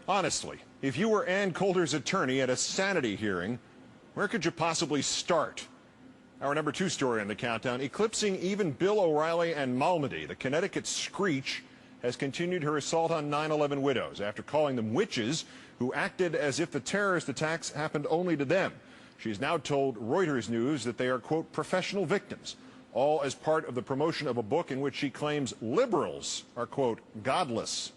Honestly, if you were Ann Coulter's attorney at a sanity hearing, where could you possibly start? Our number 2 story on the countdown, eclipsing even Bill O'Reilly and Malmedy, the Connecticut Screech has continued her assault on 9/11 widows after calling them witches who acted as if the terrorist attacks happened only to them. She's now told Reuters News that they are, quote, professional victims, all as part of the promotion of a book in which she claims liberals are, quote, godless.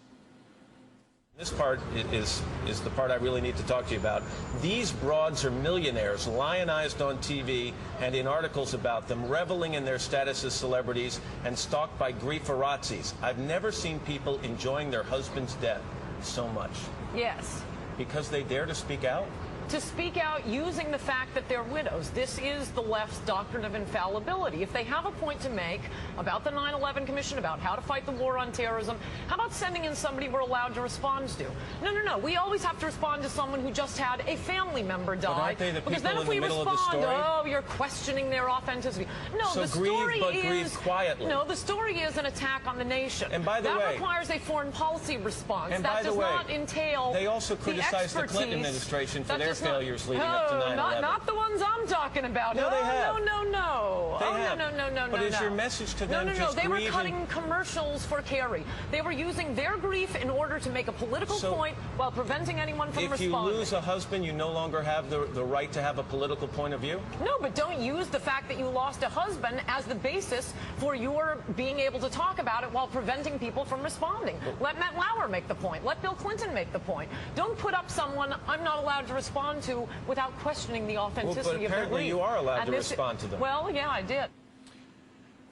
This part is the part I really need to talk to you about. These broads are millionaires, lionized on TV and in articles about them, reveling in their status as celebrities and stalked by grieferazzis. I've never seen people enjoying their husband's death so much. Yes. Because they dare to speak out? To speak out using the fact that they're widows. This is the left's doctrine of infallibility. If they have a point to make about the 9/11 Commission, about how to fight the war on terrorism, how about sending in somebody we're allowed to respond to? No. We always have to respond to someone who just had a family member die. But aren't they the because people then if in we the middle respond, of the story? oh, you're questioning their authenticity. No, so the story grieve quietly. No, the story is an attack on the nation. And by the way, that requires a foreign policy response. And that by the does way, not entail they also criticized the Clinton expertise. administration for That their does not- failures leading up to 9/11. Not the ones I'm talking about. No, they have. No. They Oh, have. no. But is your message to them No. just They were grieve cutting commercials for Kerry. They were using their grief in order to make a political point while preventing anyone from responding. If you lose a husband, you no longer have the right to have a political point of view? No, but don't use the fact that you lost a husband as the basis for your being able to talk about it while preventing people from responding. Let Matt Lauer make the point. Let Bill Clinton make the point. Don't put up someone I'm not allowed to respond to without questioning the authenticity of their grief. But apparently you are allowed to respond to them. Well, yeah, I did.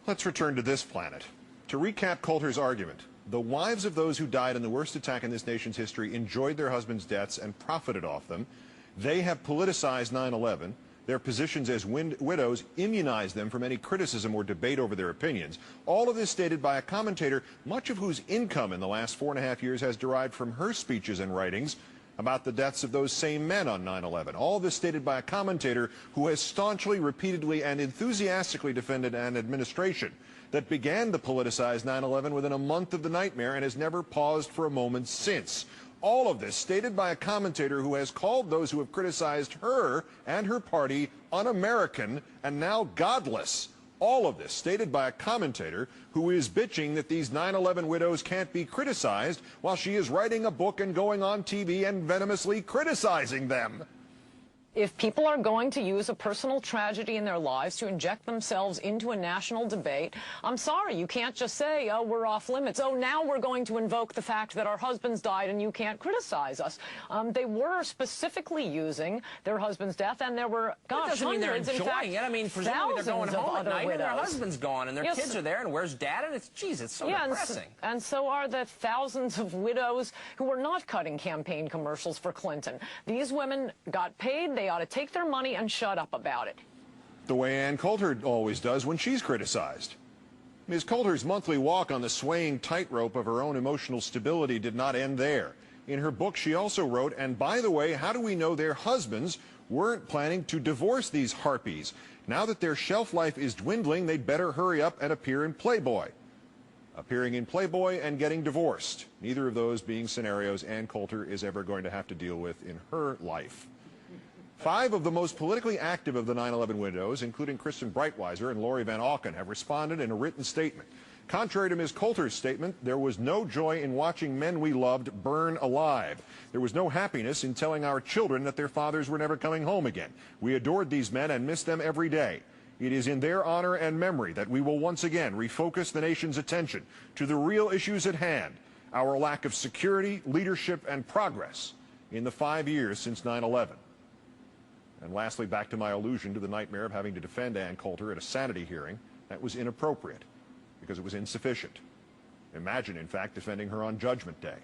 Let's return to this planet. To recap Coulter's argument, the wives of those who died in the worst attack in this nation's history enjoyed their husbands' deaths and profited off them. They have politicized 9/11. Their positions as widows immunize them from any criticism or debate over their opinions. All of this stated by a commentator, much of whose income in the last 4.5 years has derived from her speeches and writings about the deaths of those same men on 9/11. All this stated by a commentator who has staunchly, repeatedly, and enthusiastically defended an administration that began to politicize 9/11 within a month of the nightmare and has never paused for a moment since. All of this stated by a commentator who has called those who have criticized her and her party un-American and now godless. All of this stated by a commentator who is bitching that these 9/11 widows can't be criticized while she is writing a book and going on TV and venomously criticizing them. If people are going to use a personal tragedy in their lives to inject themselves into a national debate, I'm sorry, you can't just say, oh, we're off limits. Oh, now we're going to invoke the fact that our husbands died and you can't criticize us. They were specifically using their husband's death, and there were, gosh, doesn't mean they're hundreds, in fact, enjoying it. I mean, presumably they're going home at night and their husband's gone and their kids are there, and where's dad? And it's, geez, it's so depressing. And so are the thousands of widows who were not cutting campaign commercials for Clinton. These women got paid. They ought to take their money and shut up about it. The way Ann Coulter always does when she's criticized. Ms. Coulter's monthly walk on the swaying tightrope of her own emotional stability did not end there. In her book, she also wrote, and by the way, how do we know their husbands weren't planning to divorce these harpies? Now that their shelf life is dwindling, they'd better hurry up and appear in Playboy. Appearing in Playboy and getting divorced. Neither of those being scenarios Ann Coulter is ever going to have to deal with in her life. 5 of the most politically active of the 9/11 widows, including Kristen Breitweiser and Lori Van Auken, have responded in a written statement. Contrary to Ms. Coulter's statement, there was no joy in watching men we loved burn alive. There was no happiness in telling our children that their fathers were never coming home again. We adored these men and missed them every day. It is in their honor and memory that we will once again refocus the nation's attention to the real issues at hand, our lack of security, leadership, and progress in the 5 years since 9/11. And lastly, back to my allusion to the nightmare of having to defend Ann Coulter at a sanity hearing. That was inappropriate because it was insufficient. Imagine, in fact, defending her on Judgment Day.